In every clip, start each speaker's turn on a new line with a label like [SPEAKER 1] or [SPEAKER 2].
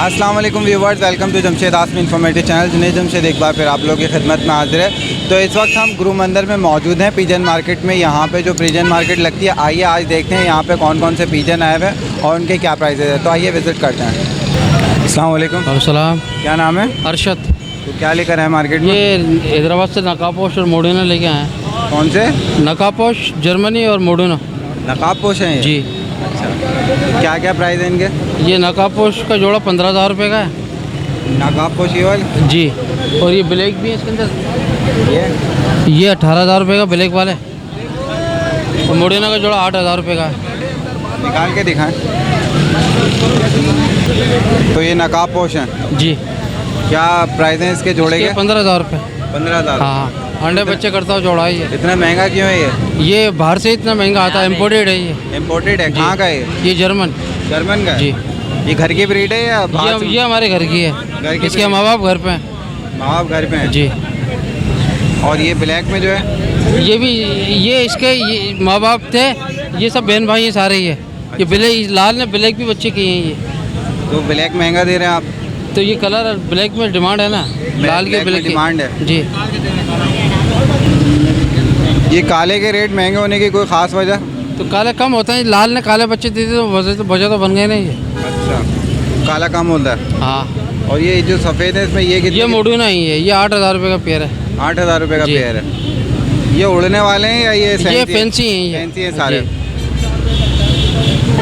[SPEAKER 1] अस्सलाम वालेकुम viewers, welcome to Jamshed Asmi informative channel. Junaid Jamshed एक बार फिर आप लोगों की खिदमत में हाजिर है। तो इस वक्त हम गुरु मंदिर में मौजूद हैं, पिजन मार्केट में। यहाँ पे जो पिजन मार्केट लगती है, आइए आज देखते हैं यहाँ पे कौन कौन से पिजन आए हुए हैं और उनके क्या प्राइसेज है। तो आइए विज़िट करते हैं। अस्सलाम वालेकुम।
[SPEAKER 2] सलाम।
[SPEAKER 1] क्या नाम है?
[SPEAKER 2] अरशद।
[SPEAKER 1] तो क्या लेकर आए मार्केट में?
[SPEAKER 2] ये हैदराबाद से नकाबपोश और मोडिनो लेके आए हैं।
[SPEAKER 1] कौन से?
[SPEAKER 2] नकाबपोश जर्मनी और मोडिनो।
[SPEAKER 1] नकाबपोश हैं ये?
[SPEAKER 2] जी।
[SPEAKER 1] अच्छा, क्या क्या प्राइस है इनके?
[SPEAKER 2] ये नकाबपोश का जोड़ा 15,000 रुपये का है।
[SPEAKER 1] नकाबपोश ये वाले?
[SPEAKER 2] जी। और ये ब्लैक भी है इसके अंदर।
[SPEAKER 1] ये
[SPEAKER 2] 18,000 रुपये का ब्लैक वाले। और मोडिनो का जोड़ा 8,000 रुपये का है।
[SPEAKER 1] निकाल के दिखाएं। तो ये नकाबपोश हैं?
[SPEAKER 2] जी।
[SPEAKER 1] क्या प्राइस है इसके जोड़े के?
[SPEAKER 2] 15,000 रुपये।
[SPEAKER 1] 15,000?
[SPEAKER 2] हाँ, अंडे बच्चे करता हूँ जोड़ा ही है।
[SPEAKER 1] इतना महंगा क्यों है ये?
[SPEAKER 2] ये बाहर से इतना महंगा आता है, इम्पोर्टेड है ये।
[SPEAKER 1] इम्पोर्टेड है? कहाँ का है
[SPEAKER 2] ये जर्मन।
[SPEAKER 1] जर्मन का है?
[SPEAKER 2] जी।
[SPEAKER 1] ये घर की ब्रीड है या बाहर से?
[SPEAKER 2] ये हमारे घर की है।
[SPEAKER 1] घर की
[SPEAKER 2] इसके माँ बाप घर पे हैं।
[SPEAKER 1] माँ बाप घर पे हैं?
[SPEAKER 2] जी।
[SPEAKER 1] और ये ब्लैक में जो है?
[SPEAKER 2] ये भी ये इसके ये माँ बाप थे, ये सब बहन भाई हैं सारे। ये ब्लैक लाल ने ब्लैक भी बच्चे किए हैं ये।
[SPEAKER 1] तो ब्लैक महंगा दे रहे हैं आप?
[SPEAKER 2] तो ये कलर ब्लैक में डिमांड है ना, लाल के ब्लैक की
[SPEAKER 1] डिमांड है
[SPEAKER 2] जी।
[SPEAKER 1] ये काले के रेट महंगे होने की कोई ख़ास वजह?
[SPEAKER 2] तो काले कम होते हैं, लाल ने काले बच्चे दे दिए तो वजह तो बन गए नहीं ये।
[SPEAKER 1] अच्छा, काला कम होता है।
[SPEAKER 2] हाँ।
[SPEAKER 1] और ये जो सफ़ेद है इसमें ये कितने?
[SPEAKER 2] ये मोडिनो ही है, ये 8,000 रुपये का पेयर है।
[SPEAKER 1] 8,000 रुपये का
[SPEAKER 2] जी।
[SPEAKER 1] पेयर है। ये उड़ने वाले हैं या ये
[SPEAKER 2] फैंसी हैं?
[SPEAKER 1] फैंसी है सारे।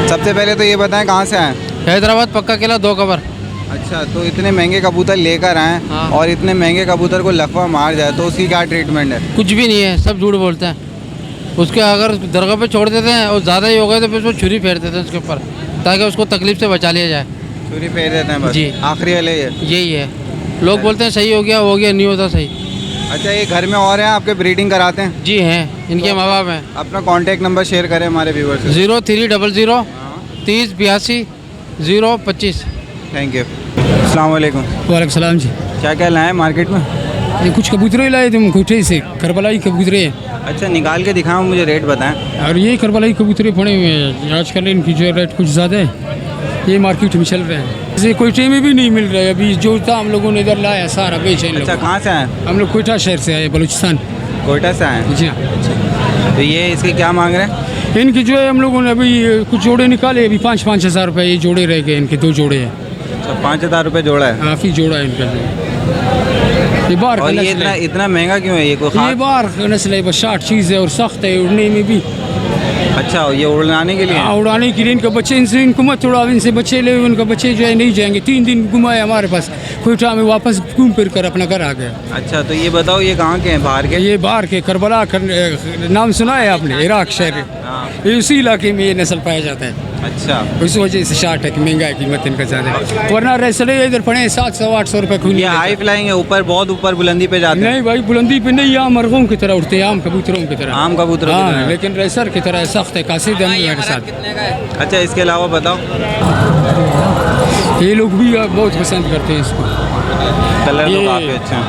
[SPEAKER 1] सबसे पहले तो ये बताएं कहाँ से आए?
[SPEAKER 2] हैदराबाद पक्का किला 2 कबर।
[SPEAKER 1] अच्छा, तो इतने महंगे कबूतर लेकर आए
[SPEAKER 2] हाँ।
[SPEAKER 1] और इतने महंगे कबूतर को लकवा मार जाए तो उसकी क्या ट्रीटमेंट है?
[SPEAKER 2] कुछ भी नहीं है, सब झूठ बोलते हैं। उसके अगर दरगाह पे छोड़ देते हैं और ज़्यादा ही हो गए तो फिर उसको छुरी फेर देते हैं उसके ऊपर, ताकि उसको तकलीफ से बचा लिया जाए।
[SPEAKER 1] छुरी फेर देते हैं बस?
[SPEAKER 2] जी।
[SPEAKER 1] आखिरी वाले ये?
[SPEAKER 2] यही है। लोग बोलते हैं सही हो गया, नहीं होता सही।
[SPEAKER 1] अच्छा, ये घर में और हैं आपके ब्रीडिंग कराते हैं?
[SPEAKER 2] जी हैं, इनके माँ बाप हैं।
[SPEAKER 1] अपना कांटेक्ट नंबर शेयर करें हमारे व्यूअर्स से।
[SPEAKER 2] 0300 30 82 025।
[SPEAKER 1] Thank you. अस्सलाम वालेकुम।
[SPEAKER 3] वालेकुम सलाम जी।
[SPEAKER 1] क्या क्या लाए मार्केट में?
[SPEAKER 3] ये कुछ कबूतरे लाए थे कोठे से, करबलाई कबूतरे हैं।
[SPEAKER 1] अच्छा, निकाल के दिखाओ, मुझे रेट बताएं।
[SPEAKER 3] और ये करबलाई कबूतरे पड़े हुए हैं। आजकल इनकी जो रेट कुछ ज़्यादा है, ये मार्केट में चल रहे हैं। जैसे कोयटे में भी नहीं मिल रहा है अभी, जो था हम लोगों ने इधर लाया सारा बेचे।
[SPEAKER 1] अच्छा, कहाँ से आए?
[SPEAKER 3] हम लोग कोयटा शहर से आए, बलूचिस्तान।
[SPEAKER 1] कोयटा से आए?
[SPEAKER 3] जी हाँ।
[SPEAKER 1] तो ये इसके क्या मांग रहे हैं?
[SPEAKER 3] इनकी जो है हम लोगों ने अभी कुछ जोड़े निकाले, अभी 5-5 हज़ार रुपये ये जोड़े रह गए। इनके 2 जोड़े हैं।
[SPEAKER 1] अच्छा, 5,000 रुपये जोड़ा है?
[SPEAKER 3] काफ़ी जोड़ा है इनका जो। ये बाहर
[SPEAKER 1] और ये इतना महंगा क्यों है? ये कोई
[SPEAKER 3] ये बाहर का नस्ल है, बस 60 चीज़ है और सख्त है उड़ने में भी।
[SPEAKER 1] अच्छा, ये उड़ाने के लिए?
[SPEAKER 3] हाँ, उड़ाने के लिए। इनके बच्चे, इनसे इनको मत उड़ाओ, इनसे बच्चे ले। उनका बच्चे जो है नहीं जाएंगे। 3 दिन घुमाए हमारे पास, कोयटा में वापस घूम फिर कर अपना घर आ गया।
[SPEAKER 1] अच्छा, तो ये बताओ ये कहाँ के हैं? बाहर के?
[SPEAKER 3] ये बाहर के करबला नाम सुना है आपने? इराक शहर,
[SPEAKER 1] हाँ।
[SPEAKER 3] ये उसी इलाके में ये नस्ल पाया जाता है।
[SPEAKER 1] अच्छा,
[SPEAKER 3] उस वजह से 60 है कि महंगा है, कीमत इनका ज़्यादा है। वरना रेसले इधर पड़े 700-800 रुपये खून।
[SPEAKER 1] ये हाई फ्लाइंग है, ऊपर बहुत ऊपर बुलंदी पे जाते हैं?
[SPEAKER 3] नहीं भाई, बुलंदी पे नहीं, आम मरगों की तरह उड़ते हैं, आम कबूतरों की तरह।
[SPEAKER 1] आम कबूतरों की
[SPEAKER 3] हाँ,
[SPEAKER 1] तरह?
[SPEAKER 3] लेकिन रेसर की तरह सख्त है, कासिद है मेरे साथ।
[SPEAKER 1] अच्छा, इसके अलावा बताओ।
[SPEAKER 3] ये लोग भी बहुत पसंद करते हैं इसको।
[SPEAKER 1] कलर तो
[SPEAKER 3] ये-
[SPEAKER 1] काफ़ी अच्छा है।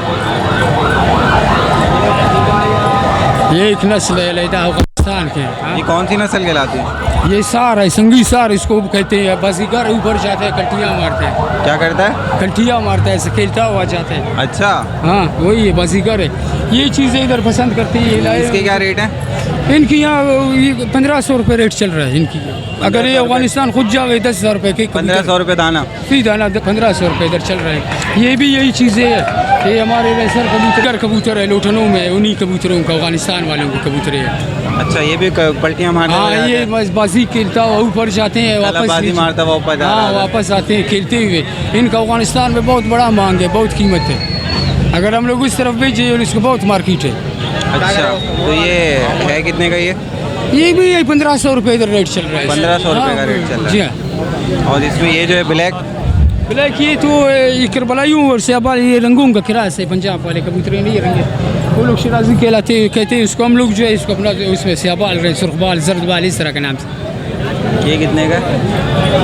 [SPEAKER 3] ये एक नस्ल है लैदा अफगानिस्तान के।
[SPEAKER 1] ये कौन सी नस्ल कहलाती है?
[SPEAKER 3] ये सार है, संगी सार इसको कहते हैं। बाजीगर ऊपर जाते हैं, कल्टियाँ मारते हैं।
[SPEAKER 1] क्या करता है?
[SPEAKER 3] कल्टियाँ मारता है, ऐसे खेलता हुआ जाता है।
[SPEAKER 1] अच्छा,
[SPEAKER 3] हाँ, वही है, बाजीगर है। ये चीज़ें इधर पसंद करती है।
[SPEAKER 1] इसके क्या रेट है?
[SPEAKER 3] इनकी यहाँ 1500 रुपये रेट चल रहा है इनकी। अगर ये अफगानिस्तान खुद जावे 10,000 रुपये के
[SPEAKER 1] 1500 रुपये दाना?
[SPEAKER 3] फी दाना 1500 रुपये इधर चल रहा है। ये भी यही चीज़ें है। ये हमारे वैसर कबूतर है, लोटनों में, उन्हीं कबूतरों का, अफगानिस्तान वालों के कबूतर है।
[SPEAKER 1] अच्छा, ये भी पलटियाँ मारने
[SPEAKER 3] हाँ,
[SPEAKER 1] वाले आते
[SPEAKER 3] ये
[SPEAKER 1] हैं?
[SPEAKER 3] बस बाजी खेलता हुआ ऊपर जाते हैं, वापस
[SPEAKER 1] बाजी
[SPEAKER 3] नीचे।
[SPEAKER 1] मारता हुआ ऊपर जा रहा
[SPEAKER 3] हाँ,
[SPEAKER 1] है।
[SPEAKER 3] वापस आते हैं खेलते हुए। इनका अफगानिस्तान में बहुत बड़ा मांग है, बहुत कीमत है। अगर हम लोग इस तरफ भेजे और इसको बहुत मार्केट है।
[SPEAKER 1] अच्छा, तो ये है कितने का ये?
[SPEAKER 3] ये भी यही 1500 रुपये इधर रेट चल रहा है।
[SPEAKER 1] 1500 रुपये का
[SPEAKER 3] हाँ,
[SPEAKER 1] रेट चल रहा है।
[SPEAKER 3] जी हाँ।
[SPEAKER 1] और इसमें ये जो है ब्लैक?
[SPEAKER 3] ब्लैक ये तो ये करबलाइयों और सियाबाल, ये रंगों का किराया से पंजाब वाले कबूतर नहीं रंगे, वो लोग शिराजी कहलाते हैं, कहते हैं इसको। हम लोग जो है इसको अपना उसमें सियाबाल, सुरखबाल, जर्दबाल, इस तरह के नाम से।
[SPEAKER 1] ये कितने का?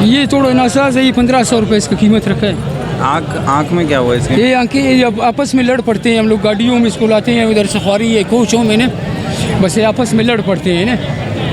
[SPEAKER 3] ये थोड़ा नासाज है, ये 1500 रुपये इसका कीमत रखा है।
[SPEAKER 1] आँख में क्या हुआ इसके?
[SPEAKER 3] ये आंखें अब आपस में लड़ पड़ते हैं। हम लोग गाड़ियों में इसको लाते हैं, उधर से ख्वारी है कोचों में ना, बस ये आपस में लड़ पड़ते हैं ना।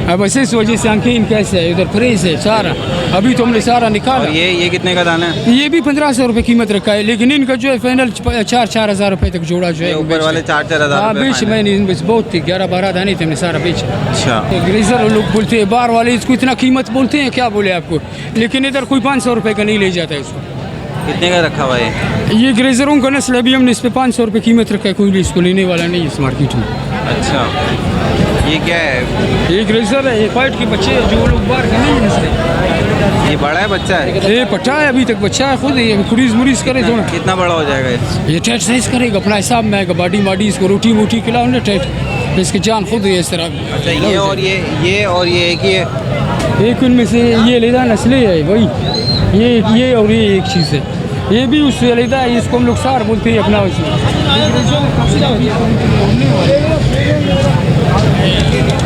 [SPEAKER 3] अब इस वजह से अंकीन कैसे है, इधर फ्रेश है सारा, अभी तो हमने सारा निकाला।
[SPEAKER 1] और ये कितने का दाना है?
[SPEAKER 3] ये भी 1500 रुपये कीमत रखा है, लेकिन इनका जो है फाइनल 4-4 हज़ार रुपये तक जोड़ा जो है
[SPEAKER 1] ऊपर वाले 4-4 हज़ार।
[SPEAKER 3] हाँ बेच मैंने बहुत थी, 11-12 दाने थे, हमने सारा बेच।
[SPEAKER 1] अच्छा।
[SPEAKER 3] तो ग्रेजर लोग बोलते हैं बार वाले इसको इतना कीमत बोलते हैं, क्या बोले आपको, लेकिन इधर कोई 500 रुपये का नहीं ले जाता है इसको।
[SPEAKER 1] कितने का रखा हुआ है
[SPEAKER 3] ये ग्रेजरों का नस्ल अभी हमने इस पे 500 रुपये कीमत रखा है, कोई भी इसको लेने वाला नहीं इस मार्केट में।
[SPEAKER 1] अच्छा, ये क्या है?
[SPEAKER 3] ये ग्रेजर है, ये फाइट के बच्चे हैं, जो लोग बाहर के नहीं नस्ल।
[SPEAKER 1] ये बड़ा है बच्चा है?
[SPEAKER 3] ये पट्टा है, अभी तक बच्चा है, खुद ये कुरीज मुरीज करे थोड़ा।
[SPEAKER 1] कितना बड़ा हो जाएगा ये?
[SPEAKER 3] ये टाइट साइज करेगा अपना हिसाब में आएगा, बाडी माडी इसको रोटी मोटी खिलाओ ना टाइट, इसकी जान खुद है इस तरह।
[SPEAKER 1] अच्छा, ये और ये एक ही है?
[SPEAKER 3] एक उनमें से ये लेदा नस्लें है वही, ये और ये एक चीज़ है, ये भी उससे लेदा है, इसको हम लोग सार बोलते हैं अपना वैसे।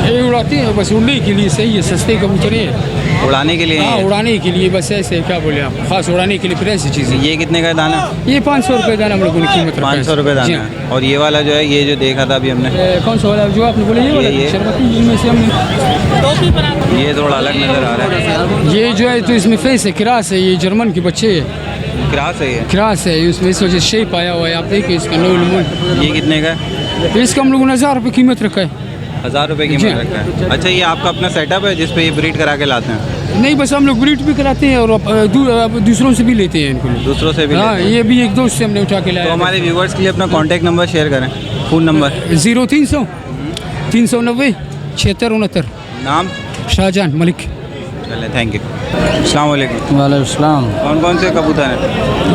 [SPEAKER 3] ये उड़ाते हैं बस उड़ने के लिए, सही है, सस्ते कबूतर है
[SPEAKER 1] उड़ाने के लिए।
[SPEAKER 3] हाँ उड़ाने के लिए बस, ऐसे क्या बोले आप, खास उड़ाने के लिए फिर ऐसी चीज़ है।
[SPEAKER 1] ये कितने का दाना?
[SPEAKER 3] ये 500 रुपये दाना हम लोगों ने कीमत रखा है।
[SPEAKER 1] 500 रुपये दाना है। और ये वाला जो है, ये जो देखा था अभी हमने,
[SPEAKER 3] कौन सा वाला जो आपने बोला, ये वाला शरबती, जिनमें से हमने
[SPEAKER 1] ये थोड़ा अलग नज़र आ रहा है।
[SPEAKER 3] ये जो है तो इसमें फेस है, क्रास है, ये जर्मन के बच्चे है,
[SPEAKER 1] क्रास है ये?
[SPEAKER 3] क्रास है, उसमें इस वजह से शेप आया हुआ है, आप देखिए इसका नूल मूल।
[SPEAKER 1] ये कितने का है?
[SPEAKER 3] इसका हम लोगों ने 1000 रुपये कीमत रखा है।
[SPEAKER 1] 1000 रुपये कीमत रखा है। अच्छा, ये आपका अपना सेटअप है जिस पे ये ब्रीड करा के लाते हैं?
[SPEAKER 3] नहीं, बस हम लोग ब्रीड भी कराते हैं और दूसरों से भी लेते हैं इनको।
[SPEAKER 1] दूसरों से भी?
[SPEAKER 3] हाँ, ये भी एक दोस्त से हमने उठा के लाया।
[SPEAKER 1] तो हमारे व्यूवर्स के लिए अपना कॉन्टैक्ट नंबर शेयर करें, फ़ोन नंबर।
[SPEAKER 3] 0300 390 7669।
[SPEAKER 1] नाम?
[SPEAKER 3] शाहजहान मलिक।
[SPEAKER 1] चले, थैंक यू। अस्सलाम वालेकुम।
[SPEAKER 2] वालेकुम।
[SPEAKER 1] कौन कौन से कबूतर हैं?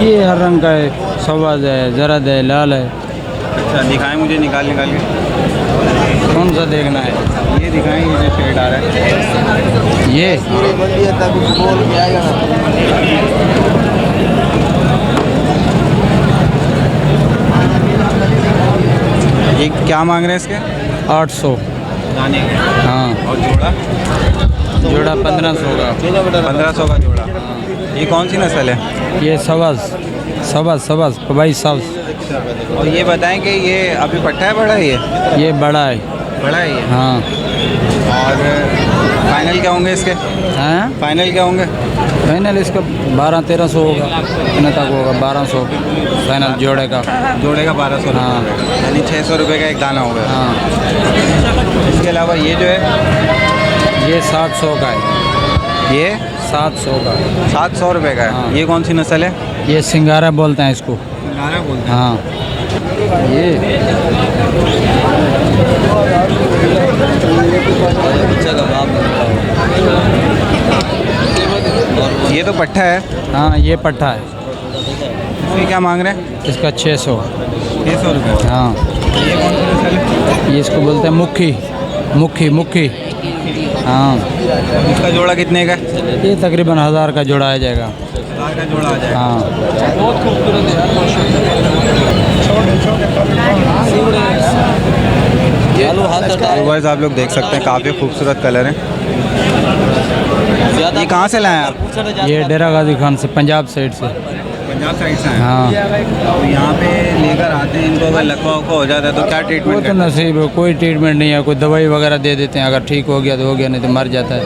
[SPEAKER 2] ये हर रंग का है, सवाज है, जरद है, लाल है।
[SPEAKER 1] अच्छा, दिखाएं मुझे निकाल के।
[SPEAKER 2] कौन सा देखना है?
[SPEAKER 1] ये दिखाएं, ये जो शेड आ रहा है।
[SPEAKER 2] ये
[SPEAKER 1] ये क्या मांग रहे हैं इसके?
[SPEAKER 2] 800।
[SPEAKER 1] दाने के?
[SPEAKER 2] हाँ।
[SPEAKER 1] और जोड़ा?
[SPEAKER 2] जोड़ा 1500 का।
[SPEAKER 1] 1500 का जोड़ा। ये कौन सी नस्ल है?
[SPEAKER 2] ये सवाज भाई सवाज।
[SPEAKER 1] और ये बताएं कि ये अभी पट्टा है, बड़ा है
[SPEAKER 2] ये बड़ा है।
[SPEAKER 1] बड़ा है ये?
[SPEAKER 2] हाँ।
[SPEAKER 1] और फाइनल क्या होंगे इसके?
[SPEAKER 2] हैं?
[SPEAKER 1] फाइनल क्या होंगे?
[SPEAKER 2] फाइनल इसका 1200-1300 होगा, इतना तक होगा, 1200 फाइनल जोड़े का।
[SPEAKER 1] जोड़े का 1200
[SPEAKER 2] हाँ।
[SPEAKER 1] यानी 600 रुपये का एक दाना होगा।
[SPEAKER 2] हाँ।
[SPEAKER 1] इसके अलावा ये जो है,
[SPEAKER 2] ये 700 का है।
[SPEAKER 1] ये
[SPEAKER 2] 700 का।
[SPEAKER 1] 700 रुपये का है।
[SPEAKER 2] हाँ।
[SPEAKER 1] ये कौन सी नस्ल है?
[SPEAKER 2] ये सिंगारा बोलते हैं इसको।
[SPEAKER 1] नारा बोलते
[SPEAKER 2] हाँ।
[SPEAKER 1] ये तो पट्टा है।
[SPEAKER 2] हाँ, ये पट्टा है।
[SPEAKER 1] इसके क्या मांग रहे हैं?
[SPEAKER 2] इसका 600।
[SPEAKER 1] 600 रुपये।
[SPEAKER 2] हाँ।
[SPEAKER 1] ये कौन सी नस्ल है?
[SPEAKER 2] ये इसको बोलते हैं मुखी। हाँ।
[SPEAKER 1] इसका जोड़ा कितने का है?
[SPEAKER 2] ये तकरीबन 1000 का जोड़ा आ जाएगा।
[SPEAKER 1] 1000 का जोड़ा आ जाएगा।
[SPEAKER 2] हाँ।
[SPEAKER 1] व्यूअर्स, आप लोग देख सकते हैं, काफ़ी खूबसूरत कलर हैं। ये कहाँ से लाए हैं आप?
[SPEAKER 2] ये डेरा गाजी खान से, पंजाब साइड से।
[SPEAKER 1] पंजाब साइड से आए हैं?
[SPEAKER 2] हाँ।
[SPEAKER 1] तो यहाँ पे लेकर आते हैं इनको, अगर लकवा उकवा हो जाता है तो क्या
[SPEAKER 2] वो
[SPEAKER 1] ट्रीटमेंट
[SPEAKER 2] तो
[SPEAKER 1] करते हैं?
[SPEAKER 2] नसीब है, कोई ट्रीटमेंट नहीं है, कोई दवाई वगैरह दे देते हैं, अगर ठीक हो गया तो हो गया, नहीं तो मर जाता है।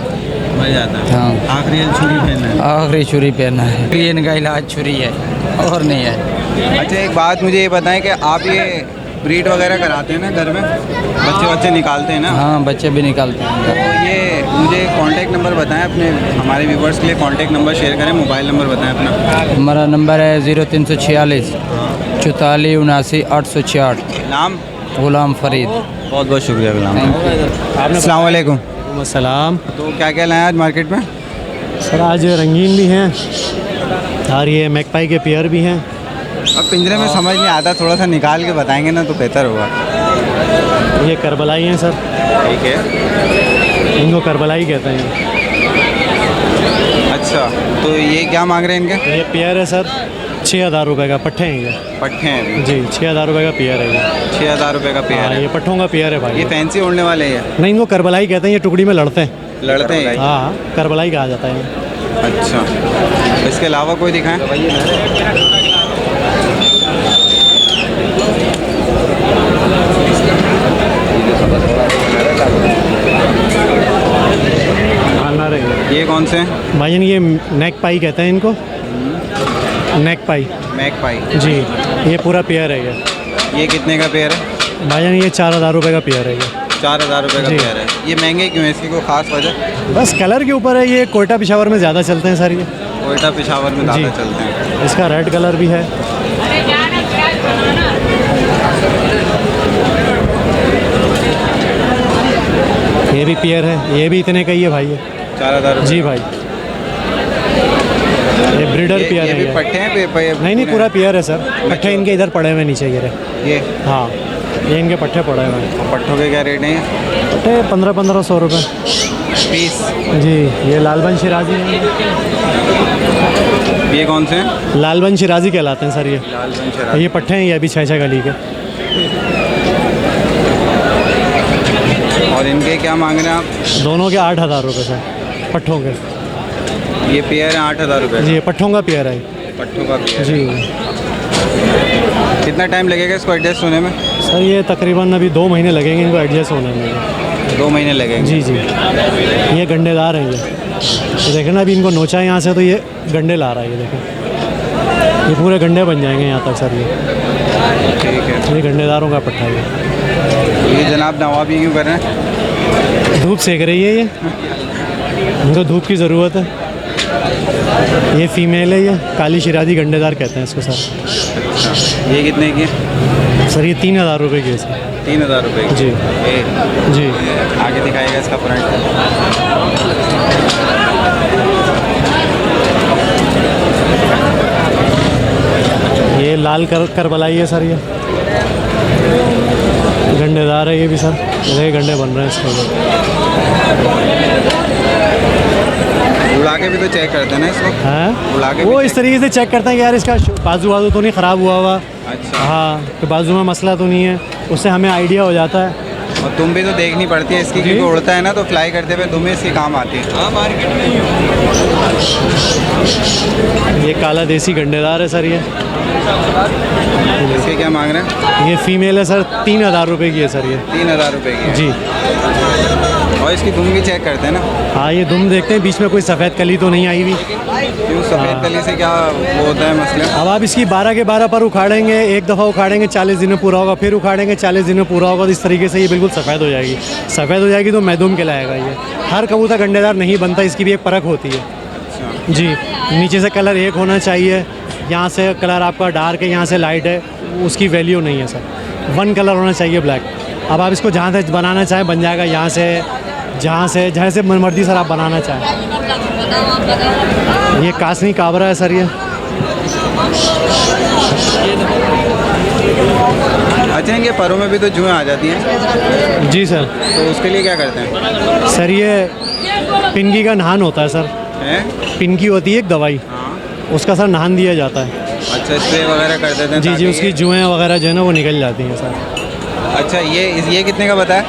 [SPEAKER 1] मर जाता है।
[SPEAKER 2] हाँ।
[SPEAKER 1] आखिरी छुरी पहनना है।
[SPEAKER 2] आखिरी छुरी पहनना है, इनका इलाज छुरी है और नहीं है।
[SPEAKER 1] अच्छा, एक बात मुझे ये बताएं कि आप ये ब्रीड वगैरह कराते हैं ना घर में, बच्चे निकालते हैं ना?
[SPEAKER 2] हाँ, बच्चे भी निकालते हैं।
[SPEAKER 1] तो ये मुझे कांटेक्ट नंबर बताएं अपने, हमारे व्यूवर्स के लिए कांटेक्ट नंबर शेयर करें, मोबाइल नंबर बताएं अपना।
[SPEAKER 2] हमारा नंबर है 0346 44 79 866।
[SPEAKER 1] नाम?
[SPEAKER 2] गुलाम फरीद।
[SPEAKER 1] बहुत बहुत शुक्रिया गुलाम। अस्सलाम वालेकुम।
[SPEAKER 4] सलाम।
[SPEAKER 1] तो क्या क्या लाए आज मार्केट में?
[SPEAKER 4] सर आज रंगीन भी हैं और ये मैकपाई के पेयर भी हैं।
[SPEAKER 1] अब पिंजरे में समझ नहीं आता, थोड़ा सा निकाल के बताएंगे ना तो बेहतर होगा।
[SPEAKER 4] ये करबलाई हैं सर,
[SPEAKER 1] ठीक है।
[SPEAKER 4] इनको करबलाई कहते हैं।
[SPEAKER 1] अच्छा, तो ये क्या मांग रहे हैं इनके?
[SPEAKER 4] ये पेयर है सर, 6000 रुपये का पट्ठे हैं ये।
[SPEAKER 1] पट्टे हैं अभी?
[SPEAKER 4] जी, 6000 रुपये का पेयर है ये।
[SPEAKER 1] 6000 रुपये का पेयर
[SPEAKER 4] हाँ,
[SPEAKER 1] है।
[SPEAKER 4] ये पट्ठों का पेयर है भाई।
[SPEAKER 1] ये फैंसी उड़ने वाले हैं?
[SPEAKER 4] नहीं, इनको करबलाई कहते हैं, ये टुकड़ी में लड़ते हैं।
[SPEAKER 1] लड़ते हैं?
[SPEAKER 4] हाँ, करबलाई कहा जाता है।
[SPEAKER 1] अच्छा, इसके अलावा कोई दिखाएं?
[SPEAKER 4] भाईजान ये नेक पाई कहते हैं इनको, नेक पाई।
[SPEAKER 1] मैक पाई।
[SPEAKER 4] जी, ये पूरा पेयर है
[SPEAKER 1] ये कितने का पेयर है?
[SPEAKER 4] भाईजान ये 4000 रुपये का पेयर है
[SPEAKER 1] 4000 रुपये का
[SPEAKER 4] जी।
[SPEAKER 1] पेयर है। ये महंगे क्यों है, इसकी कोई ख़ास वजह?
[SPEAKER 4] बस कलर के ऊपर है, ये कोयटा पिशावर में ज़्यादा चलते हैं सर ये।
[SPEAKER 1] कोयटा पिशावर में ज़्यादा
[SPEAKER 4] जी।
[SPEAKER 1] चलते हैं।
[SPEAKER 4] इसका रेड कलर भी है। ये भी पेयर है, ये भी इतने का ही है भाई ये।
[SPEAKER 1] 4000
[SPEAKER 4] जी भाई, ये ब्रीडर पेयर
[SPEAKER 1] ये
[SPEAKER 4] है
[SPEAKER 1] भी
[SPEAKER 4] ये।
[SPEAKER 1] पट्टे हैं
[SPEAKER 4] नहीं पूरा पेयर है सर। पट्टे इनके इधर पड़े हुए नीचे गिरे।
[SPEAKER 1] ये
[SPEAKER 4] हाँ, ये इनके पट्टे पड़े हुए हैं।
[SPEAKER 1] पट्टों के क्या रेट हैं?
[SPEAKER 4] पट्टे 1500 रुपये
[SPEAKER 1] पीस।
[SPEAKER 4] जी। ये लालबन शिराजी है।
[SPEAKER 1] ये कौन से हैं?
[SPEAKER 4] लालबन शिराजी कहलाते हैं सर ये।
[SPEAKER 1] लालबन शराब।
[SPEAKER 4] ये पट्टे हैं, ये अभी 6 गली के।
[SPEAKER 1] और इनके क्या मांग रहे हैं आप?
[SPEAKER 4] दोनों के 8000 रुपये सर, पट्ठों के।
[SPEAKER 1] ये पेयर है 8000 रुपये।
[SPEAKER 4] जी, ये पट्ठों का पेयर है।
[SPEAKER 1] पट्टों का पेयर।
[SPEAKER 4] जी
[SPEAKER 1] कितना टाइम लगेगा इसको एडजस्ट होने में?
[SPEAKER 4] सर, ये तकरीबन अभी 2 महीने लगेंगे इनको एडजस्ट होने में।
[SPEAKER 1] 2 महीने लगेंगे।
[SPEAKER 4] जी जी। ये गंडेदार हैं ये देखें ना, अभी इनको नोचा है यहाँ से तो ये गंडे ला रहा है। ये देखें, ये पूरे गंडे बन जाएंगे यहाँ तक सर।
[SPEAKER 1] ठीक है।
[SPEAKER 4] ये गंडेदारों का पट्टा है।
[SPEAKER 1] ये जनाब नवाबी क्यों कर रहे हैं?
[SPEAKER 4] धूप सेक रही है ये, इनको धूप की ज़रूरत है। ये फीमेल है, ये काली शिराजी गंडेदार कहते हैं इसको सर।
[SPEAKER 1] ये कितने की है?
[SPEAKER 4] सर ये 3000 रुपये की है सर।
[SPEAKER 1] 3000 रुपये की।
[SPEAKER 4] जी।
[SPEAKER 1] ये
[SPEAKER 4] जी।
[SPEAKER 1] आगे दिखाएगा इसका फ्रंट।
[SPEAKER 4] ये लाल करबलाई है सर। ये गंडेदार है ये भी सर। ये गंडे बन रहे हैं इसके।
[SPEAKER 1] उड़ा के भी तो चेक करते हैं ना इसको?
[SPEAKER 4] हैं
[SPEAKER 1] उड़ा के
[SPEAKER 4] वो
[SPEAKER 1] भी
[SPEAKER 4] इस तरीके से चेक करते हैं कि यार इसका बाजू वाजू तो नहीं ख़राब हुआ।
[SPEAKER 1] अच्छा।
[SPEAKER 4] हाँ, तो बाजू में मसला तो नहीं है, उससे हमें आइडिया हो जाता है।
[SPEAKER 1] और तुम भी तो देखनी पड़ती है इसकी, क्योंकि उड़ता है ना तो फ्लाई करते हुए तुम्हें इसकी काम आती है। हाँ, मार्केट में
[SPEAKER 4] ये काला देसी गंडेदार है सर। ये
[SPEAKER 1] इसके क्या मांग रहे हैं?
[SPEAKER 4] ये फीमेल है सर, 3000 रुपये की है सर ये।
[SPEAKER 1] 3000 रुपये की है।
[SPEAKER 4] जी।
[SPEAKER 1] और इसकी दुम भी चेक करते हैं ना?
[SPEAKER 4] हाँ, ये दुम देखते हैं बीच में कोई सफ़ेद कली तो नहीं आई हुई।
[SPEAKER 1] क्यों सफ़ेद कली से क्या वो होता है मसला?
[SPEAKER 4] अब आप इसकी 12 के 12 पर उखाड़ेंगे, एक दफ़ा उखाड़ेंगे 40 दिन में पूरा होगा, फिर उखाड़ेंगे 40 दिन में पूरा होगा, तो इस तरीके से ये बिल्कुल सफ़ेद हो जाएगी। सफ़ेद हो जाएगी तो मैदूम कहलाएगा ये। हर कबूतर गंडेदार नहीं बनता, इसकी भी एक परख होती है। जी। नीचे से कलर एक होना चाहिए, यहाँ से कलर आपका डार्क है, यहाँ से लाइट है, उसकी वैल्यू नहीं है सर। 1 कलर होना चाहिए ब्लैक। अब आप इसको जहाँ से बनाना चाहें बन जाएगा, यहाँ से जहाँ से मर्जी सर आप बनाना चाहें। ये कासनी काबरा है सर ये।
[SPEAKER 1] अच्छा, इनके परों में भी तो जुएँ आ जाती हैं?
[SPEAKER 4] जी सर।
[SPEAKER 1] तो उसके लिए क्या करते हैं?
[SPEAKER 4] सर ये पिनकी का नहान होता है सर।
[SPEAKER 1] हैं?
[SPEAKER 4] पिनकी होती है एक दवाई,
[SPEAKER 1] हाँ।
[SPEAKER 4] उसका सर नहान दिया जाता है।
[SPEAKER 1] अच्छा, स्प्रे वगैरह कर देते हैं?
[SPEAKER 4] जी जी,
[SPEAKER 1] ताकि
[SPEAKER 4] उसकी जुएँ वगैरह जो है ना वो निकल जाती हैं सर।
[SPEAKER 1] अच्छा, ये कितने का बताया?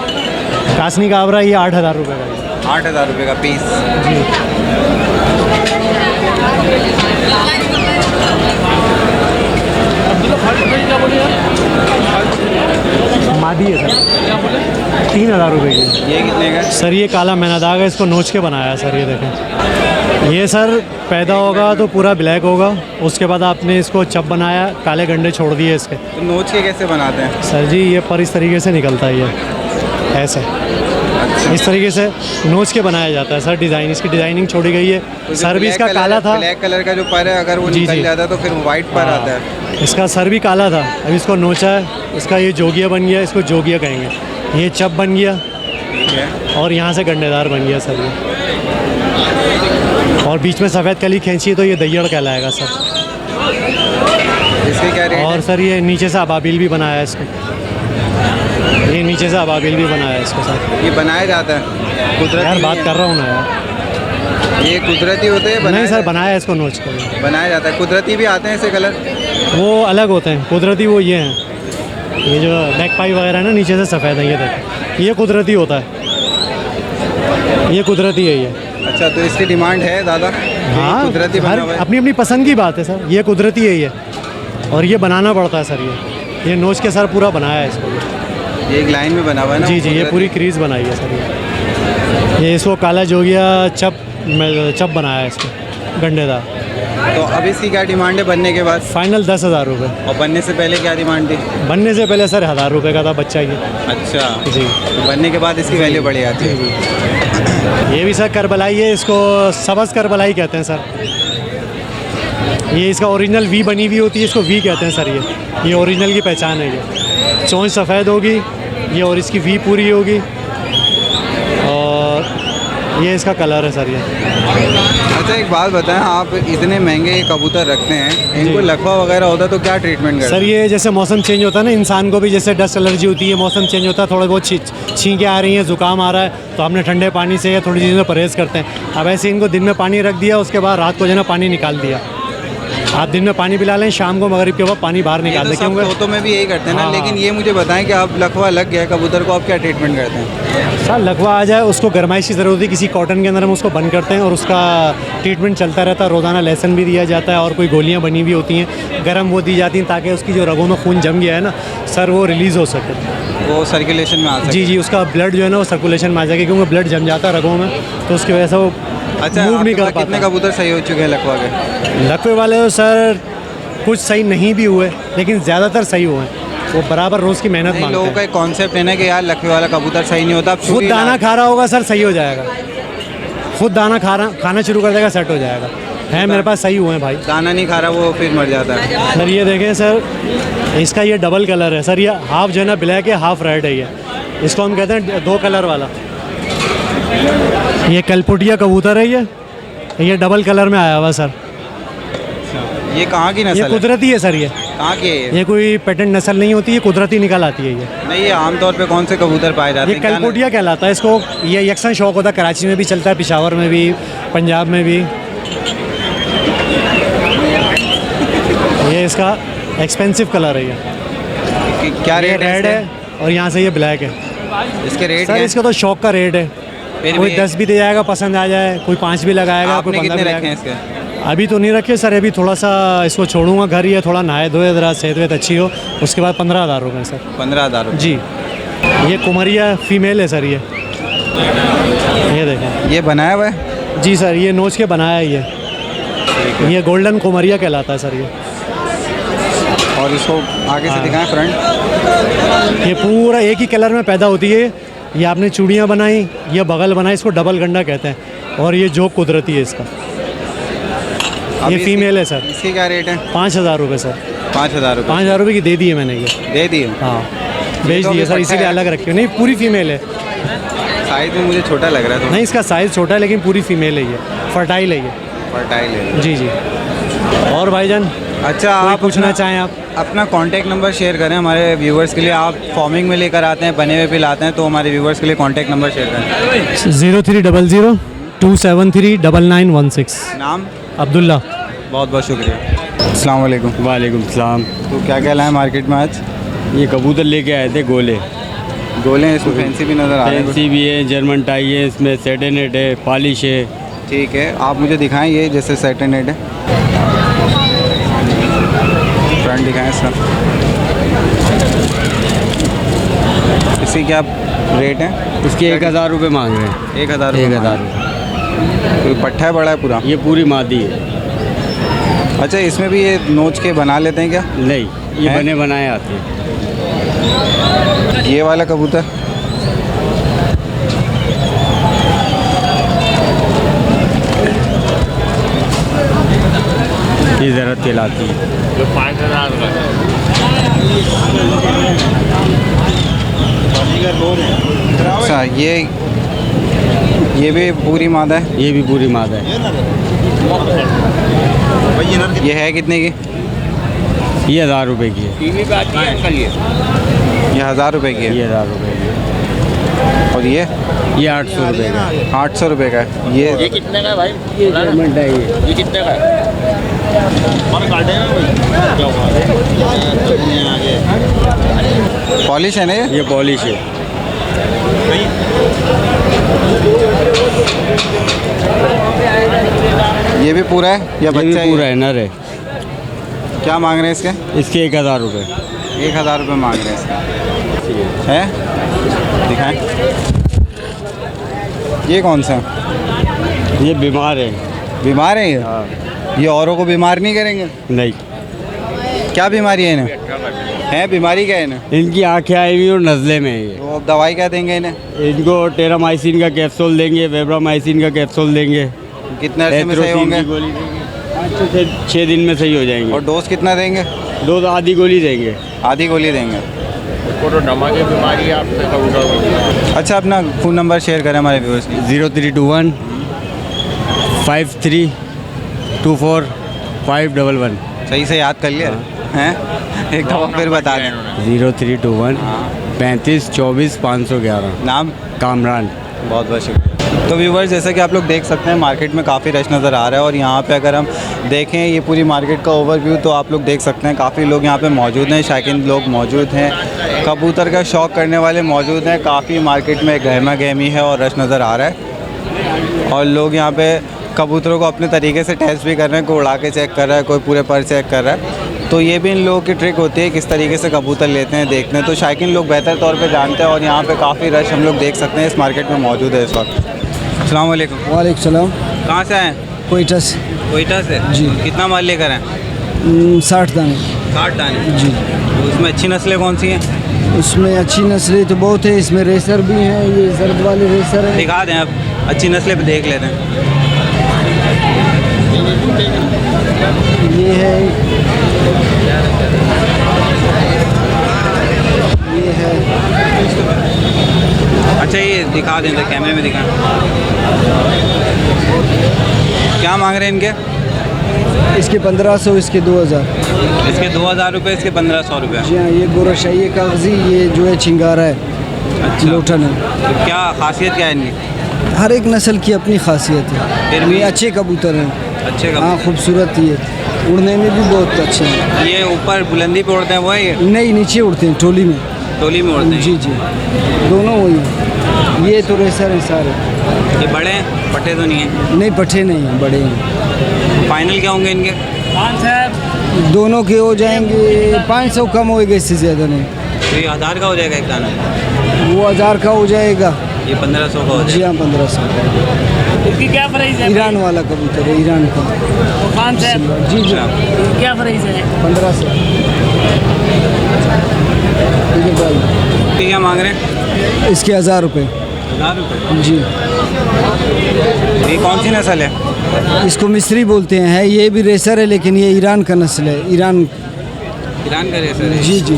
[SPEAKER 4] कासनी काबरा ये 8000 रुपये का है।
[SPEAKER 1] 8000 रुपये का पीस।
[SPEAKER 4] जी। मादी है सर, 3000 रुपये की।
[SPEAKER 1] ये कितने का?
[SPEAKER 4] सर ये काला मैनादाग है, इसको नोच के बनाया है सर। ये देखें, ये सर पैदा होगा तो पूरा ब्लैक होगा, उसके बाद आपने इसको चप बनाया, काले गंडे छोड़ दिए इसके।
[SPEAKER 1] तो नोच के कैसे बनाते हैं?
[SPEAKER 4] सर जी ये पर इस तरीके से निकलता है, ये ऐसे इस तरीके से नोच के बनाया जाता है सर। डिज़ाइन, इसकी डिज़ाइनिंग छोड़ी गई है।
[SPEAKER 1] तो जो
[SPEAKER 4] सर भी
[SPEAKER 1] ब्लैक
[SPEAKER 4] इसका
[SPEAKER 1] कलर-
[SPEAKER 4] काला था।
[SPEAKER 1] ब्लैक कलर का जो पर है, अगर वो
[SPEAKER 4] जी,
[SPEAKER 1] निकल
[SPEAKER 4] जी।
[SPEAKER 1] जाता है तो फिर वाइट पर आता है।
[SPEAKER 4] इसका सर भी काला था, अभी इसको नोचा है, इसका ये जोगिया बन गया, इसको जोगिया कहेंगे। ये चप बन गया
[SPEAKER 1] ठीक है।
[SPEAKER 4] और यहाँ से गंडेदार बन गया सर ये। और बीच में सफ़ेद कली खींची है तो ये दैयड़ कहलाएगा सर।
[SPEAKER 1] इसके क्या रेट
[SPEAKER 4] और
[SPEAKER 1] है?
[SPEAKER 4] सर ये नीचे से अबाबिल भी बनाया है इसको। ये नीचे से अबाबिल भी बनाया है इसको सर।
[SPEAKER 1] ये बनाया जाता है कुदरती?
[SPEAKER 4] यार बात कर रहा हूँ ना यार।
[SPEAKER 1] ये कुदरती होते हैं?
[SPEAKER 4] नहीं सर, बनाया है इसको नोच कर।
[SPEAKER 1] बनाया जाता है। कुदरती भी आते हैं ऐसे कलर?
[SPEAKER 4] वो अलग होते हैं, कुदरती वो ये हैं, ये जो नेक पाई वगैरह है ना नीचे से सफ़ेद है, ये देखें, ये कुदरती होता है, ये कुदरती है ये।
[SPEAKER 1] अच्छा, तो इसकी डिमांड है ज़्यादा?
[SPEAKER 4] हाँ,
[SPEAKER 1] कुदरती बना
[SPEAKER 4] हर
[SPEAKER 1] हुआ है?
[SPEAKER 4] अपनी अपनी पसंद की बात है सर। ये कुदरती है ये, और ये बनाना पड़ता है सर। ये नोच के सर पूरा बनाया है इसको।
[SPEAKER 1] ये एक लाइन में बना हुआ है ना?
[SPEAKER 4] जी जी, ये
[SPEAKER 1] कुदरती?
[SPEAKER 4] पूरी क्रीज बनाई है सर ये इसको काला जोगिया चप चप बनाया है इसको गंडेदार।
[SPEAKER 1] तो अब इसकी क्या डिमांड है बनने के बाद?
[SPEAKER 4] फाइनल 10,000 रुपये।
[SPEAKER 1] और बनने से पहले क्या डिमांड थी?
[SPEAKER 4] बनने से पहले सर 1,000 रुपये का था बच्चा ये।
[SPEAKER 1] अच्छा
[SPEAKER 4] जी।
[SPEAKER 1] तो बनने के बाद इसकी वैल्यू बढ़ जाती है।
[SPEAKER 4] ये भी सर करबलाई है, इसको सबस करबलाई कहते हैं सर। ये इसका ओरिजिनल वी बनी हुई होती है, इसको वी कहते हैं सर। ये ओरिजिनल की पहचान है। ये चोंच सफ़ेद होगी ये, और इसकी वी पूरी होगी, और ये इसका कलर है सर ये।
[SPEAKER 1] अच्छा एक बात बताएं, आप इतने महंगे कबूतर रखते हैं, इनको लकवा वगैरह होता है तो क्या ट्रीटमेंट करते
[SPEAKER 4] सर ये जैसे मौसम चेंज होता है ना, इंसान को भी जैसे डस्ट एलर्जी होती है, मौसम चेंज होता है, थोड़ा बहुत छींकें आ रही हैं, ज़ुकाम आ रहा है, तो हमने ठंडे पानी से या थोड़ी चीज़ों में परहेज़ करते हैं। अब ऐसे इनको दिन में पानी रख दिया, उसके बाद रात को जो है ना पानी निकाल दिया। आप दिन में पानी पिला लें, शाम को मगरिब के बाद पानी बाहर निकाल दें। क्योंकि
[SPEAKER 1] तोतों में भी यही करते हैं ना।
[SPEAKER 4] हाँ,
[SPEAKER 1] लेकिन ये मुझे बताएं कि आप लकवा लग गया कबूतर को, आप क्या ट्रीटमेंट करते हैं?
[SPEAKER 4] सर लकवा आ जाए उसको गर्माइश की ज़रूरत होती है, किसी कॉटन के अंदर हम उसको बंद करते हैं और उसका ट्रीटमेंट चलता रहता है। रोज़ाना लेसन भी दिया जाता है और कोई गोलियां बनी हुई होती हैं, गर्म वो दी जाती हैं, ताकि उसकी जो रगों में खून जम गया है ना सर, वो रिलीज़ हो सके,
[SPEAKER 1] वो सर्कुलेशन में आ सके।
[SPEAKER 4] जी, उसका ब्लड जो है ना वो सर्कुलेशन में आ जाएगा, क्योंकि ब्लड जम जाता है रगों में, तो उसकी वजह से वो
[SPEAKER 1] अच्छा
[SPEAKER 4] मूव नहीं कर
[SPEAKER 1] कितने
[SPEAKER 4] पाता।
[SPEAKER 1] कबूतर सही हो चुके हैं लकवा के?
[SPEAKER 4] लकवे वाले तो सर कुछ सही नहीं भी हुए, लेकिन ज़्यादातर सही हुए हैं। वो बराबर रोज़ की मेहनत
[SPEAKER 1] लोगों
[SPEAKER 4] मांगते
[SPEAKER 1] का
[SPEAKER 4] हैं।
[SPEAKER 1] एक कॉन्सेप्ट है ना कि यार लकवे वाला कबूतर सही नहीं होता।
[SPEAKER 4] खुद दाना खा रहा होगा सर सही हो जाएगा, खुद दाना खाना शुरू कर देगा सेट हो जाएगा। है मेरे पास सही हुए हैं भाई।
[SPEAKER 1] दाना नहीं खा रहा वो फिर मर जाता है।
[SPEAKER 4] सर ये देखें सर, इसका ये डबल कलर है सर, ये हाफ जो है ना ब्लैक है, हाफ रेड है। ये इसको हम कहते हैं 2 कलर वाला। ये कलपुटिया कबूतर है, ये डबल कलर में आया हुआ सर।
[SPEAKER 1] ये कहाँ की
[SPEAKER 4] ये
[SPEAKER 1] नस्ल है?
[SPEAKER 4] कुदरती है सर। ये
[SPEAKER 1] कहाँ की है?
[SPEAKER 4] ये कोई पेटेंट नस्ल नहीं होती, ये कुदरती निकल आती है। ये
[SPEAKER 1] नहीं, ये आमतौर पे कौन से कबूतर पाए जाते
[SPEAKER 4] ये
[SPEAKER 1] हैं? क्या
[SPEAKER 4] कलपुटिया कहलाता है इसको। ये यकसन शौक होता है, कराची में भी चलता है, पेशावर में भी, पंजाब में भी। ये इसका एक्सपेंसिव कलर है। ये
[SPEAKER 1] क्या
[SPEAKER 4] ये
[SPEAKER 1] रेट
[SPEAKER 4] रेड है और यहाँ से ये ब्लैक है।
[SPEAKER 1] इसके रेट
[SPEAKER 4] सर
[SPEAKER 1] क्या
[SPEAKER 4] इसका तो शौक का रेट है,
[SPEAKER 1] फिर
[SPEAKER 4] कोई
[SPEAKER 1] भी
[SPEAKER 4] 10 भी दे जाएगा, पसंद आ जाए, कोई 5 भी लगाएगा, कोई
[SPEAKER 1] आपने
[SPEAKER 4] 15
[SPEAKER 1] कितने
[SPEAKER 4] भी
[SPEAKER 1] रखे हैं
[SPEAKER 4] लगाएगा।
[SPEAKER 1] इसके?
[SPEAKER 4] अभी तो नहीं रखे सर, अभी थोड़ा सा इसको छोड़ूंगा घर, ये थोड़ा नहाए धोए, ज़रा सेहत अच्छी हो, उसके बाद 15,000 रुपये सर।
[SPEAKER 1] 15,000
[SPEAKER 4] जी। ये कुमरिया फीमेल है सर। ये देखें,
[SPEAKER 1] ये बनाया हुआ है?
[SPEAKER 4] जी सर, ये नोच के बनाया है। ये गोल्डन कुमरिया कहलाता है सर। ये
[SPEAKER 1] और इसको आगे से दिखाएं फ्रंट।
[SPEAKER 4] ये पूरा एक ही कलर में पैदा होती है। ये आपने चूड़ियाँ बनाई, ये बगल बनाई, इसको डबल गंडा कहते हैं, और ये जो कुदरती है इसका। ये फीमेल है सर।
[SPEAKER 1] इसके क्या रेट है?
[SPEAKER 4] 5,000 रुपये सर।
[SPEAKER 1] 5,000 रुपये
[SPEAKER 4] 5,000 रुपये की दे दी है मैंने ये।
[SPEAKER 1] दे दिए?
[SPEAKER 4] हाँ बेच
[SPEAKER 1] तो
[SPEAKER 4] दिए
[SPEAKER 1] अभी
[SPEAKER 4] सर, इसीलिए
[SPEAKER 1] पट्टा है।
[SPEAKER 4] अलग रखी हो। नहीं पूरी फीमेल है।
[SPEAKER 1] साइज में मुझे छोटा लग रहा है।
[SPEAKER 4] नहीं इसका साइज़ छोटा है, लेकिन पूरी फीमेल है ये, फर्टाइल है ये।
[SPEAKER 1] फर्टाइल है।
[SPEAKER 4] जी। और भाईजान
[SPEAKER 1] अच्छा
[SPEAKER 4] कोई
[SPEAKER 1] आप
[SPEAKER 4] पूछना
[SPEAKER 1] अपना-
[SPEAKER 4] चाहें आप?
[SPEAKER 1] अपना कांटेक्ट नंबर शेयर करें हमारे व्यूवर्स के लिए। आप फॉर्मिंग में लेकर आते हैं, बने हुए भी लाते हैं, तो हमारे व्यूवर्स के लिए कांटेक्ट नंबर शेयर करें।
[SPEAKER 4] 0300 273 9916।
[SPEAKER 1] नाम?
[SPEAKER 4] अब्दुल्ला।
[SPEAKER 1] बहुत बहुत शुक्रिया। अस्सलाम वालेकुम।
[SPEAKER 5] वालेकुम सलाम।
[SPEAKER 1] तो क्या क्या लाए मार्केट में आज?
[SPEAKER 5] ये कबूतर लेके आए थे गोले।
[SPEAKER 1] गोले हैं, इसमें फैंसी भी नज़र आ रहे हैं।
[SPEAKER 5] फैंसी भी है, जर्मन टाई है, इसमें सेटेनेट है, पॉलिश है।
[SPEAKER 1] ठीक है, आप मुझे दिखाएं ये जैसे सेटेनेट है, फ्रंट दिखाएं इसका। इसकी क्या रेट है?
[SPEAKER 5] उसके 1,000 रुपये मांग रहे हैं।
[SPEAKER 1] 1,000
[SPEAKER 5] 1,000
[SPEAKER 1] रुपये। तो पट्टा है बड़ा है पूरा?
[SPEAKER 5] ये पूरी मादी है।
[SPEAKER 1] अच्छा इसमें भी ये नोच के बना लेते हैं क्या?
[SPEAKER 5] नहीं, ये
[SPEAKER 1] हैं?
[SPEAKER 5] बने बनाए आते हैं।
[SPEAKER 1] ये वाला कबूतर
[SPEAKER 5] ये ज़रा तिलाती है।
[SPEAKER 1] अच्छा ये भी पूरी मादा है?
[SPEAKER 5] ये भी पूरी मादा है।
[SPEAKER 1] ये है कितने की?
[SPEAKER 5] ये 1,000 रुपये की है।
[SPEAKER 1] ये 1,000 रुपये की है।
[SPEAKER 5] ये 1,000 रुपये की है।
[SPEAKER 1] और ये
[SPEAKER 5] 800 रुपये का है।
[SPEAKER 1] 800 रुपये का है। ये
[SPEAKER 6] कितने का है भाई?
[SPEAKER 5] ये जर्मन टाई है।
[SPEAKER 6] ये कितने का है?
[SPEAKER 1] पॉलिश है ना ये?
[SPEAKER 5] ये पॉलिश है।
[SPEAKER 1] ये भी पूरा है या
[SPEAKER 5] ये भी
[SPEAKER 1] बच्चा
[SPEAKER 5] पूरा है, नर है।
[SPEAKER 1] क्या मांग रहे हैं इसके?
[SPEAKER 5] इसके 1,000 रुपये।
[SPEAKER 1] 1,000 रुपये मांग रहे हैं इसके। है दिखाएं। ये कौन सा है?
[SPEAKER 5] ये बीमार है।
[SPEAKER 1] बीमार है ये?
[SPEAKER 5] हाँ।
[SPEAKER 1] ये औरों को बीमार नहीं करेंगे?
[SPEAKER 5] नहीं,
[SPEAKER 1] क्या बीमारी है इन्हें? है बीमारी क्या है इन्हें?
[SPEAKER 5] इनकी आंखें आई हुई और नज़ले में है ये।
[SPEAKER 1] तो अब दवाई क्या देंगे इन्हें?
[SPEAKER 5] इनको टेरामाइसिन का कैप्सूल देंगे, वेब्रामाइसिन का कैप्सूल देंगे,
[SPEAKER 1] कितने अरसे में सही
[SPEAKER 5] एथ्रोसिन
[SPEAKER 1] होंगे?
[SPEAKER 5] की गोली देंगे। 5 से 6 दिन में सही हो जाएंगे।
[SPEAKER 1] और डोज कितना देंगे?
[SPEAKER 5] 2 आधी गोली देंगे।
[SPEAKER 1] आधी गोली देंगे।
[SPEAKER 6] तो नमा की बीमारी आपने कबूतर
[SPEAKER 1] अच्छा, अपना फ़ोन नंबर शेयर करें हमारे व्यूअर्स के।
[SPEAKER 5] 0321 53 24 511।
[SPEAKER 1] सही से याद कर लिया हैं? एक दफ़ा फिर बता दें।
[SPEAKER 5] 0321 35 24 511।
[SPEAKER 1] नाम?
[SPEAKER 5] कामरान।
[SPEAKER 1] बहुत बहुत शुक्रिया। तो व्यूवर्स, जैसा कि आप लोग देख सकते हैं मार्केट में काफ़ी रश नज़र आ रहा है और यहाँ पे अगर हम देखें ये पूरी मार्केट का ओवरव्यू तो आप लोग देख सकते हैं काफ़ी लोग यहाँ पे मौजूद हैं, शौकीन लोग मौजूद हैं, कबूतर का शौक़ करने वाले मौजूद हैं। काफ़ी मार्केट में गहमा गहमी है और रश नज़र आ रहा है और लोग यहाँ पे कबूतरों को अपने तरीके से टेस्ट भी कर रहे हैं। कोई उड़ा के चेक कर रहा है, कोई पूरे पर चेक कर रहा है। तो ये भी इन लोगों की ट्रिक होती है किस तरीके से कबूतर लेते हैं, देखते हैं। तो शौकीन लोग बेहतर तौर पे जानते हैं और यहाँ पे काफ़ी रश हम लोग देख सकते हैं इस मार्केट में मौजूद है इस वक्त। अस्सलाम वालेकुम।
[SPEAKER 7] वालेकुम सलाम।
[SPEAKER 1] कहाँ से आए?
[SPEAKER 7] कोयटा से।
[SPEAKER 1] कोयटा से
[SPEAKER 7] जी।
[SPEAKER 1] कितना माल लेकर आए?
[SPEAKER 7] 60 दाने।
[SPEAKER 1] 60 दाने।
[SPEAKER 7] जी।
[SPEAKER 1] तो उसमें अच्छी नस्लें कौन सी हैं?
[SPEAKER 7] उसमें अच्छी नस्लें तो बहुत है, इसमें रेसर भी हैं, ये जर्द वाले रेसर हैं।
[SPEAKER 1] दिखा दें आप, अच्छी नस्लें भी देख लेते हैं।
[SPEAKER 7] ये है, ये है,
[SPEAKER 1] अच्छा ये दिखा दें, तो कैमरे में दिखाएं। क्या मांग रहे हैं इनके?
[SPEAKER 7] इसके 1500, इसके 2000।
[SPEAKER 1] इसके 2000 रुपये, इसके 1500 रुपये।
[SPEAKER 7] जी हाँ, ये गोरश है, ये कागजी, ये जो है चिंगारा है,
[SPEAKER 1] अच्छा।
[SPEAKER 7] लोटन है।
[SPEAKER 1] तो क्या खासियत क्या है इनकी?
[SPEAKER 7] हर एक नस्ल की अपनी खासियत
[SPEAKER 1] फिर
[SPEAKER 7] है।
[SPEAKER 1] भी-
[SPEAKER 7] ये अच्छे कबूतर हैं।
[SPEAKER 1] अच्छे
[SPEAKER 7] हाँ,
[SPEAKER 1] कबूतर।
[SPEAKER 7] खूबसूरत ये, उड़ने में भी बहुत अच्छे हैं।
[SPEAKER 1] ये ऊपर बुलंदी पे उड़ते हैं वो है ये?
[SPEAKER 7] नहीं, नीचे उड़ते हैं, टोली में।
[SPEAKER 1] टोली में उड़ते हैं?
[SPEAKER 7] जी जी, दोनों वही हैं। ये तो रेसर हैं सारे।
[SPEAKER 1] ये बड़े हैं, पट्टे तो नहीं हैं?
[SPEAKER 7] नहीं, पट्टे नहीं हैं, बड़े हैं।
[SPEAKER 1] फाइनल क्या होंगे इनके?
[SPEAKER 7] दोनों के हो जाएंगे 500, कम होएगा, इससे ज़्यादा नहीं।
[SPEAKER 1] तो ये 1000 का हो जाएगा एक दाना?
[SPEAKER 7] वो 1000 का हो जाएगा।
[SPEAKER 1] ये 1500 का हो
[SPEAKER 7] जी
[SPEAKER 1] जाएगा?
[SPEAKER 7] हाँ, 1500।
[SPEAKER 8] इसकी क्या प्राइस है?
[SPEAKER 7] ईरान वाला कबूतर है, ईरान का।
[SPEAKER 8] खान साहब
[SPEAKER 7] जी जी,
[SPEAKER 1] अच्छा।
[SPEAKER 8] क्या प्राइस है?
[SPEAKER 7] 1500। ठीक है भाई।
[SPEAKER 1] ये क्या मांग रहे हैं?
[SPEAKER 7] इसके 1000 रुपये।
[SPEAKER 1] 1000 रुपये?
[SPEAKER 7] जी।
[SPEAKER 1] ये कौन सी नस्ल है?
[SPEAKER 7] इसको मिस्री बोलते हैं। है ये भी रेसर है, लेकिन ये ईरान का नस्ल है, ईरान।
[SPEAKER 1] ईरान का रेसर है?
[SPEAKER 7] जी जी।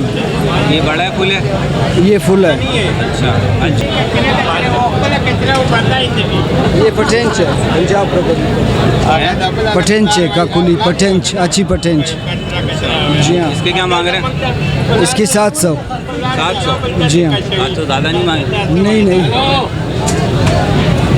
[SPEAKER 1] ये बड़ा है, फुल है?
[SPEAKER 7] ये फुल है।
[SPEAKER 1] अच्छा अच्छा।
[SPEAKER 7] ये पटेंच है, पंजाब प्रगति। पटेंच है, काकुली पटेंच, अच्छी पटेंच। जी हाँ।
[SPEAKER 1] इसके क्या मांग रहे हैं?
[SPEAKER 7] इसके 700।
[SPEAKER 1] 700?
[SPEAKER 7] जी हाँ।
[SPEAKER 1] 700 ज़्यादा नहीं मांगे?
[SPEAKER 7] नहीं नहीं,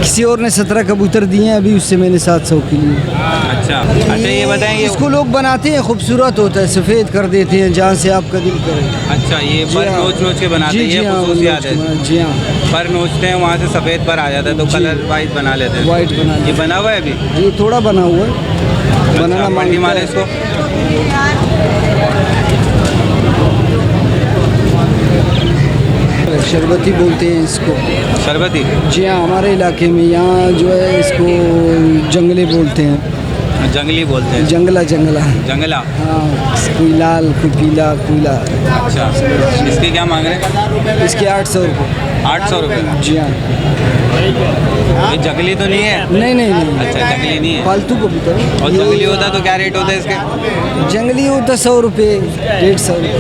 [SPEAKER 7] किसी और ने 17 कबूतर दिए हैं अभी, उससे मैंने 700 के लिए।
[SPEAKER 1] अच्छा अच्छा, ये बताएं ये
[SPEAKER 7] इसको लोग बनाते हैं, खूबसूरत होता है, सफ़ेद कर देते हैं जहाँ से आपका दिल करे।
[SPEAKER 1] अच्छा, ये
[SPEAKER 7] जी
[SPEAKER 1] पर
[SPEAKER 7] हाँ।
[SPEAKER 1] नोच नोच के बनाते हैं,
[SPEAKER 7] जी
[SPEAKER 1] ये
[SPEAKER 7] हाँ,
[SPEAKER 1] खसूसियात है।
[SPEAKER 7] जी हाँ,
[SPEAKER 1] पर नोचते हैं वहाँ से सफ़ेद पर आ जाता है तो
[SPEAKER 7] जी।
[SPEAKER 1] कलर वाइट बना लेते हैं।
[SPEAKER 7] वाइट बना
[SPEAKER 1] ये
[SPEAKER 7] लेते
[SPEAKER 1] बना हुआ है अभी?
[SPEAKER 7] हैं। ये थोड़ा बना हुआ है, बनाना
[SPEAKER 1] अच्छा, मंडी
[SPEAKER 7] मांगता
[SPEAKER 1] मारे
[SPEAKER 7] है।
[SPEAKER 1] इसको?
[SPEAKER 7] शरबती बोलते हैं इसको।
[SPEAKER 1] शरबती?
[SPEAKER 7] जी हाँ, हमारे इलाके में यहाँ जो है इसको जंगले बोलते हैं।
[SPEAKER 1] जंगली बोलते हैं?
[SPEAKER 7] जंगला जंगला।
[SPEAKER 1] जंगला?
[SPEAKER 7] हाँ, कोई लाल, कोई पीला, कोई लाल।
[SPEAKER 1] अच्छा, इसके क्या मांग रहे हैं?
[SPEAKER 7] इसके 800 रुपये।
[SPEAKER 1] 800 रुपये?
[SPEAKER 7] जी हाँ।
[SPEAKER 1] ये जंगली तो नहीं है?
[SPEAKER 7] नहीं नहीं नहीं,
[SPEAKER 1] अच्छा, जंगली नहीं है।
[SPEAKER 7] फालतू कबूतर है।
[SPEAKER 1] और जंगली होता तो क्या रेट होता है इसके?
[SPEAKER 7] जंगली होता 100 रुपये, 150 रुपये।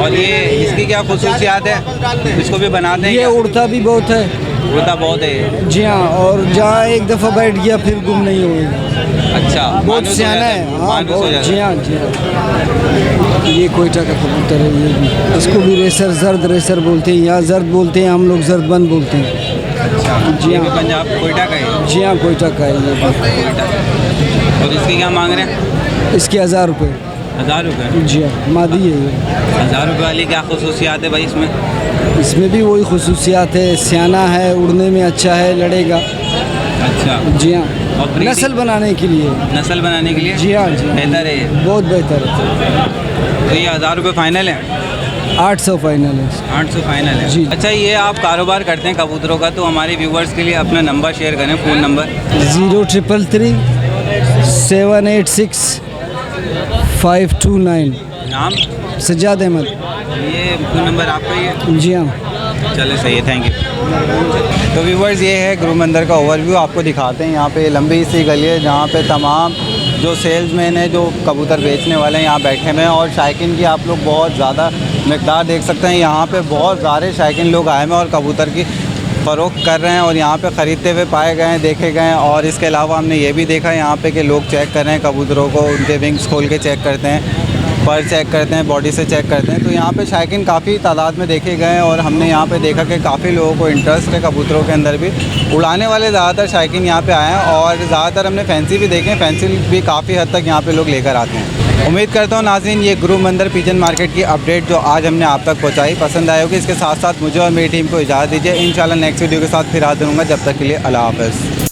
[SPEAKER 1] और ये इसकी क्या खसूसियात है? इसको भी बनाते हैं
[SPEAKER 7] ये
[SPEAKER 1] क्या?
[SPEAKER 7] उड़ता भी बहुत है।
[SPEAKER 1] उड़ता बहुत है ये?
[SPEAKER 7] जी हाँ, और जहाँ एक दफ़ा बैठ गया फिर गुम नहीं होएगा।
[SPEAKER 1] अच्छा,
[SPEAKER 7] बहुत
[SPEAKER 1] मानूस हो
[SPEAKER 7] सियाना
[SPEAKER 1] जाता
[SPEAKER 7] है। हाँ,
[SPEAKER 1] मानूस हो
[SPEAKER 7] बहुत।
[SPEAKER 1] जाता
[SPEAKER 7] जी
[SPEAKER 1] है।
[SPEAKER 7] हाँ जी हाँ। ये कोयटा का कबूतर है, ये भी। इसको भी रेसर, जर्द रेसर बोलते हैं, यहाँ जर्द बोलते हैं, हम लोग जर्द बंद बोलते हैं। जी
[SPEAKER 1] ये भी
[SPEAKER 7] हाँ।
[SPEAKER 1] पंजाब कोयटा का है?
[SPEAKER 7] जी हाँ, कोयटा का है ये भी।
[SPEAKER 1] कोयटा। और इसके क्या मांग रहे हैं?
[SPEAKER 7] इसके 1000 रुपये।
[SPEAKER 1] 1000 रुपये?
[SPEAKER 7] जी हाँ, मादी है ये।
[SPEAKER 1] 1000 रुपये वाली क्या खसूसियात है भाई इसमें?
[SPEAKER 7] इसमें भी वही खसूसियात है, सियाना है, उड़ने में अच्छा है, लड़ेगा।
[SPEAKER 1] अच्छा,
[SPEAKER 7] जी हाँ,
[SPEAKER 1] और breeding?
[SPEAKER 7] नस्ल बनाने के लिए।
[SPEAKER 1] नस्ल बनाने के लिए?
[SPEAKER 7] जी हाँ जी हाँ।
[SPEAKER 1] बेहतर है ये?
[SPEAKER 7] बहुत बेहतर है।
[SPEAKER 1] तो ये 1000 रुपये फाइनल है?
[SPEAKER 7] 800 फाइनल है
[SPEAKER 1] 800 फाइनल है
[SPEAKER 7] जी।
[SPEAKER 1] अच्छा, ये आप कारोबार करते हैं कबूतरों का, तो हमारे व्यूवर्स के लिए अपना नंबर शेयर करें, फ़ोन नंबर।
[SPEAKER 7] 0333 786 529।
[SPEAKER 1] नाम?
[SPEAKER 7] सज्जाद अहमद।
[SPEAKER 1] ये फ़ोन नंबर आपका ही है?
[SPEAKER 7] जी हाँ।
[SPEAKER 1] चले, सही है, थैंक यू। तो व्यूवर्स, ये है गुरु मंदिर का ओवरव्यू, आपको दिखाते हैं। यहाँ पे लंबी सी गली है जहाँ पे तमाम जो सेल्समैन है, जो कबूतर बेचने वाले हैं, यहाँ बैठे हुए हैं। और शायकीन की आप लोग बहुत ज़्यादा मकदार देख सकते हैं। यहाँ पे बहुत सारे शायकीन लोग आए हैं और कबूतर की फ़रोख्त कर रहे हैं और यहाँ पे ख़रीदते हुए पाए गए हैं, देखे गए हैं। और इसके अलावा हमने ये भी देखा है यहाँ पे कि लोग चेक कर रहे हैं कबूतरों को, उनके विंग्स खोल के चेक करते हैं, पर चेक करते हैं, बॉडी से चेक करते हैं। तो यहाँ पे शायकीन काफ़ी तादाद में देखे गए हैं और हमने यहाँ पे देखा कि काफ़ी लोगों को इंटरेस्ट है कबूतरों के अंदर भी। उड़ाने वाले ज़्यादातर शायकीन यहाँ पे आए हैं और ज़्यादातर हमने फैंसी भी देखे हैं, फैंसी भी काफ़ी हद तक यहाँ पे लोग लेकर आते हैं। उम्मीद करता हूँ नाज़रीन, ये गुरु मंदिर पिजन मार्केट की अपडेट जो आज हमने आप तक पहुँचाई पसंद आई होगी। इसके साथ साथ मुझे और मेरी टीम को इजाज़त दीजिए। इंशाल्लाह नेक्स्ट वीडियो के साथ फिर हाजिर होऊंगा। जब तक के लिए अल्लाह हाफ़िज़।